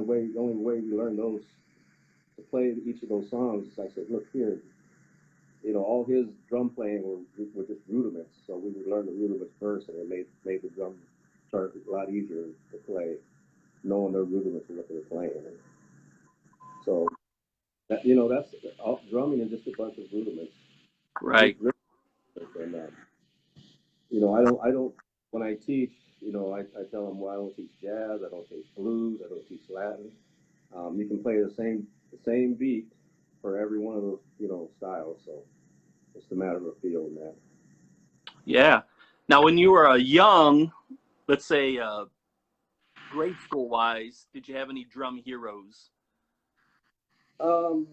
the only way we learned those to play each of those songs is I said, look here, all his drum playing were just rudiments. So we would learn the rudiments first, and it made the drum start a lot easier to play, knowing their rudiments and what they were playing. And so that that's drumming is just a bunch of rudiments. Right. And I don't when I teach, I tell them, well, I don't teach jazz, I don't teach blues, I don't teach Latin. You can play the same beat for every one of those styles. So it's a matter of feel and that. Yeah. Now, when you were young, let's say grade school wise, did you have any drum heroes? Um,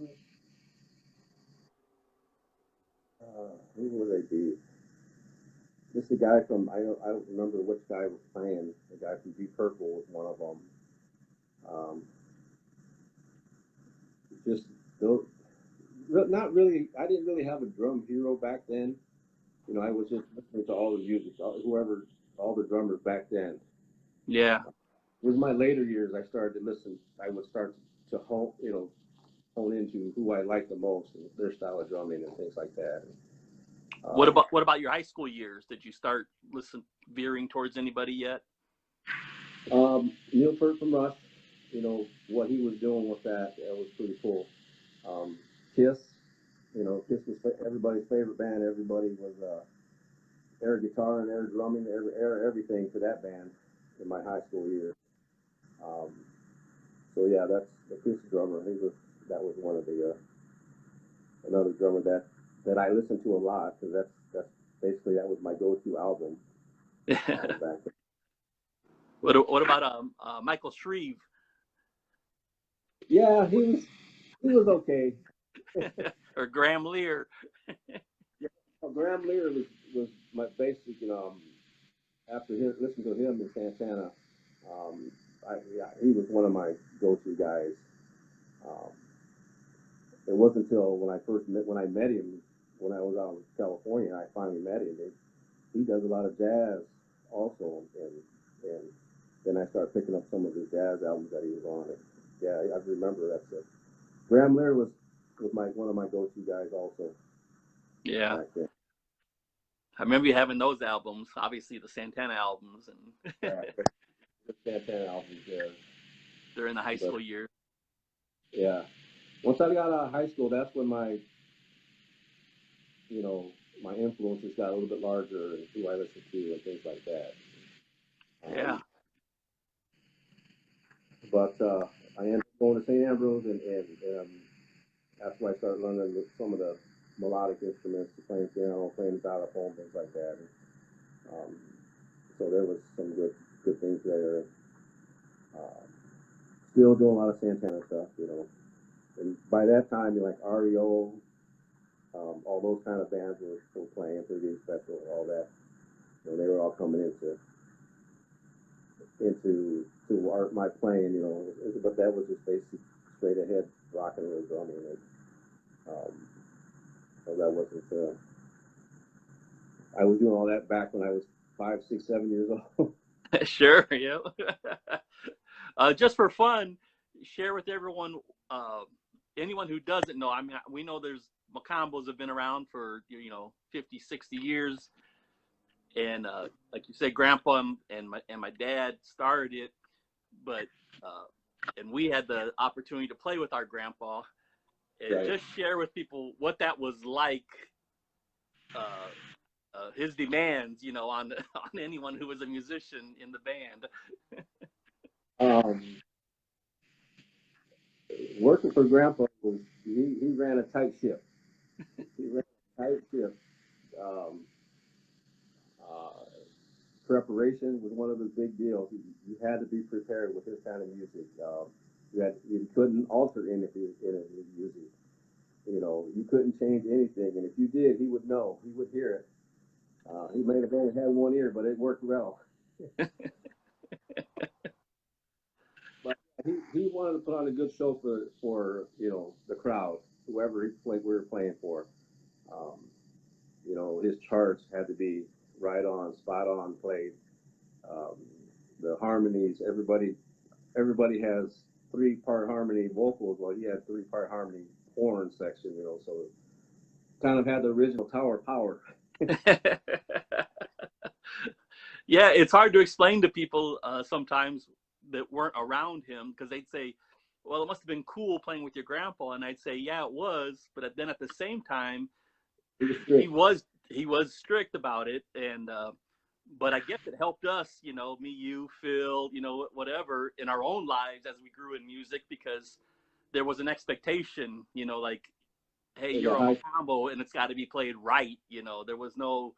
who would they be? Just the guy from I don't remember which guy was playing. The guy from Deep Purple was one of them. Um, just those, not really. I didn't really have a drum hero back then. I was just listening to all the music, all the drummers back then. Yeah. It was my later years I started to listen. I would start to hone into who I liked the most and their style of drumming and things like that. What about your high school years? Did you start veering towards anybody yet? Neil Peart from Rush, what he was doing with that was pretty cool. Kiss, Kiss was everybody's favorite band. Everybody was air guitar and air drumming, everything for that band in my high school years. Um, so yeah, that's the Kiss drummer. That was one of the another drummer that I listened to a lot, because that's basically that was my go-to album back then. What about Michael Shreve? Yeah, he was okay. Or Graham Lear? Yeah, Graham Lear was my basic. After listening to him in Santana, um, he was one of my go-to guys. Um, it wasn't until when I met him when I was out in California, I finally met him. He does a lot of jazz also, and then I started picking up some of his jazz albums that he was on. And yeah, I remember that's it. Graham Lear was one of my go-to guys also. Yeah. Back then. I remember you having those albums, obviously the Santana albums, and Yeah, the Santana albums there. During the high school years. Yeah. Once I got out of high school, that's when my influences got a little bit larger and who I listened to and things like that. Yeah. But I ended up going to St. Ambrose, and that's why I started learning some of the melodic instruments, playing piano, playing xylophone, things like that. And, so there was some good things there. Still doing a lot of Santana stuff, And by that time, like REO, all those kind of bands were playing, Pretty Special, all that. They were all coming into my playing, but that was just basically straight ahead rock and roll drumming. So that wasn't. I was doing all that back when I was 5, 6, 7 years old. Sure, yeah. Just for fun, share with everyone, anyone who doesn't know. I mean, we know there's Macombos have been around for 50, 60 years, and like you said, Grandpa and my dad started it, but and we had the opportunity to play with our grandpa. And Right. Just share with people what that was like. His demands, on anyone who was a musician in the band. Working for Grandpa he ran a tight ship. He ran a tight ship. Um, uh, Preparation was one of his big deals. You had to be prepared with his kind of music. You couldn't alter any of his music. You couldn't change anything, and if you did, he would know. He would hear it. He may have only had one ear, but it worked well. But he wanted to put on a good show for the crowd, whoever we were playing for. Um, his charts had to be right on, spot on, played. Um, the harmonies, everybody has 3-part harmony vocals. Well, he had 3-part harmony horn section, so it kind of had the original Tower of Power. Yeah, it's hard to explain to people sometimes that weren't around him because they'd say, "Well, it must have been cool playing with your grandpa," and I'd say, "Yeah, it was," but then at the same time, He was he strict. was he was strict about it, and but I guess it helped us, me, you, Phil, whatever, in our own lives as we grew in music because there was an expectation, like, hey, There's a you're a high, Macambo and it's got to be played right. There was no,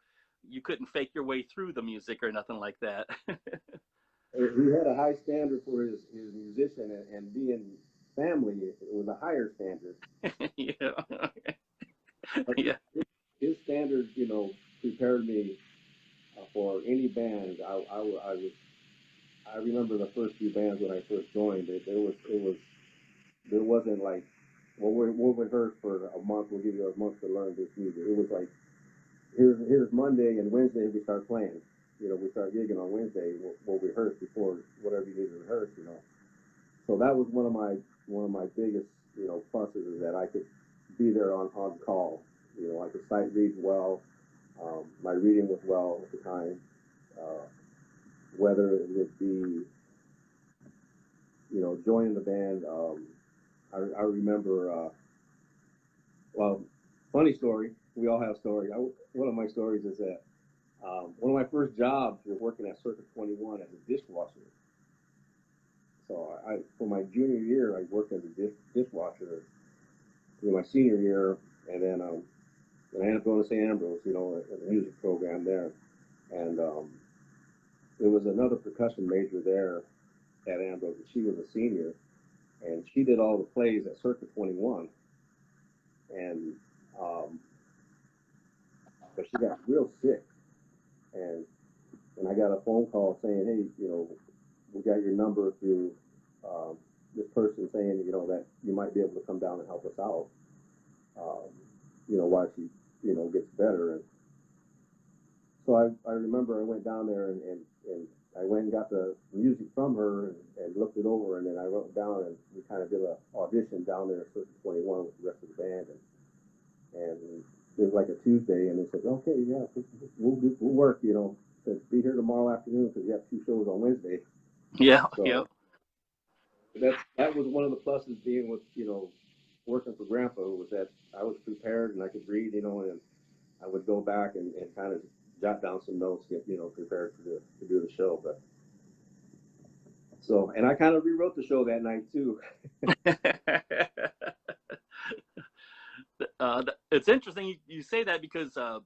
you couldn't fake your way through the music or nothing like that. he had a high standard for his musician, and being family, it was a higher standard. Yeah. But Yeah. his standard, prepared me for any band. I remember the first few bands when I first joined. There wasn't like, well, we'll rehearse for a month. We'll give you a month to learn this music. It was like, here's Monday and Wednesday we start playing. We start gigging on Wednesday. We'll rehearse before whatever you need to rehearse. So that was one of my biggest pluses is that I could be there on call. I could sight read well. My reading was well at the time. Uh, whether it would be joining the band. I remember. Well, funny story. We all have stories. One of my stories is that one of my first jobs was working at Circuit 21 as a dishwasher. So for my junior year, I worked as a dishwasher through my senior year, and then I ended up going to St. Ambrose, at the music program there. And there was another percussion major there at Ambrose, and she was a senior, and she did all the plays at Circuit 21. And but she got real sick, and I got a phone call saying, hey, we got your number through this person saying, that you might be able to come down and help us out, while she, gets better. And so I remember I went down there and I went and got the music from her and looked it over, and then I wrote it down, and we kind of did an audition down there at Circuit 21 with the rest of the band. And it was like a Tuesday, and they said, okay, yeah, we'll work, to be here tomorrow afternoon because you have 2 shows on Wednesday. Yeah. Yeah. So that was one of the pluses being with, working for Grandpa, was that I was prepared and I could read, and I would go back and kind of jot down some notes, get, prepared to do the show. But so, and I kind of rewrote the show that night too. It's interesting you say that because I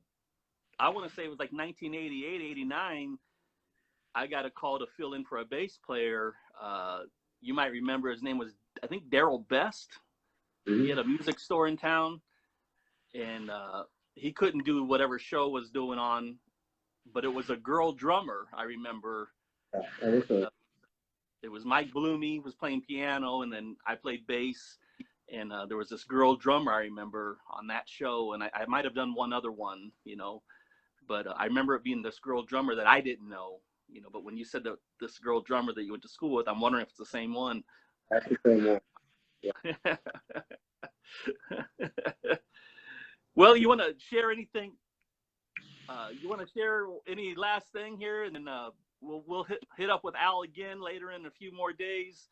want to say it was like 1988, 89. I got a call to fill in for a bass player. You might remember his name was, I think, Daryl Best. Mm-hmm. He had a music store in town, and he couldn't do whatever show was doing on, but it was a girl drummer. I remember. Yeah, it was Mike Bloomy was playing piano, and then I played bass. And there was this girl drummer I remember on that show, and I might have done one other one, but I remember it being this girl drummer that I didn't know, But when you said that this girl drummer that you went to school with, I'm wondering if it's the same one. That's the same one. Yeah. Well, you want to share anything? You want to share any last thing here, and then we'll hit up with Al again later in a few more days.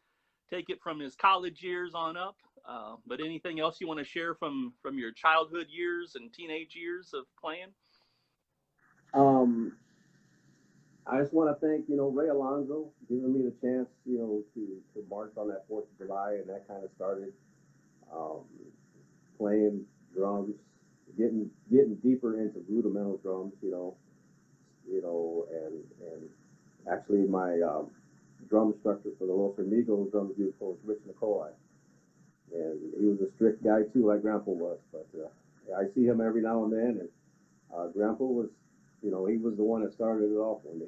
Take it from his college years on up. But anything else you want to share from your childhood years and teenage years of playing? I just want to thank, Ray Alonzo giving me the chance, to march on that 4th of July, and that kind of started playing drums, getting deeper into rudimental drums, and actually my drum instructor for the Los Amigos drum beautiful was Rich Nicolai, and he was a strict guy too, like Grandpa was. But I see him every now and then, and Grandpa was, he was the one that started it off for me.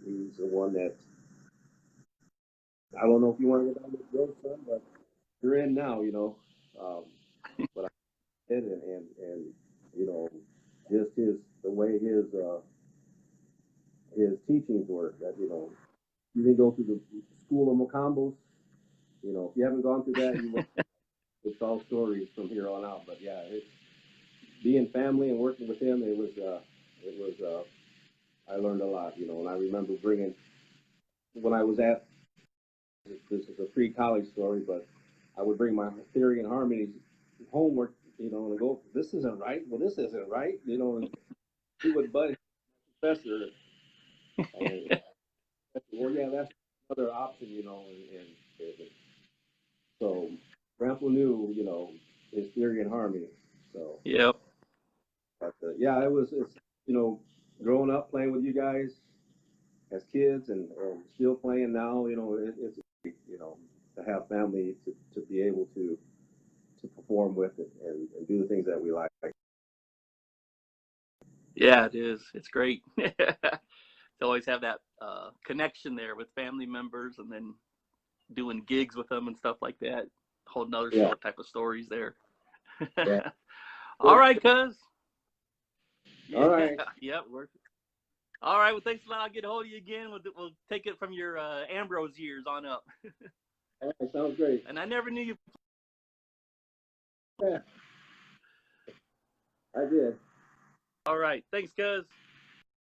He's the one that, I don't know if you want to get on this road, son, but you're in now, but I did, and just the way his teachings were, that, you didn't go through the school of Macambos, You know, if you haven't gone through that, you will. It's all stories from here on out. But yeah, it's being family and working with him. It was. I learned a lot. You know, and I remember bringing when I was at this is a pre-college story, but I would bring my theory and harmonies homework. You know, and go, this isn't right. Well, this isn't right. You know, and he would buddy professor, and well, yeah, that's another option. You know, and so Grandpa knew, you know, his theory and harmony. So, Yep. but yeah, it was, it's, you know, growing up playing with you guys as kids and still playing now, you know, it's, you know, to have family to be able to perform with and do the things that we like. Yeah, it is. It's great. To always have that connection there with family members, and then doing gigs with them and stuff like that. Whole another Yeah. short type of stories there. Yeah. All right, cuz. All Yeah. right. Yep. We're all right. Well, thanks a lot. I'll get a hold of you again. We'll take it from your Ambrose years on up. All right. Sounds great. And I never knew you. Yeah, I did. All right. Thanks, cuz.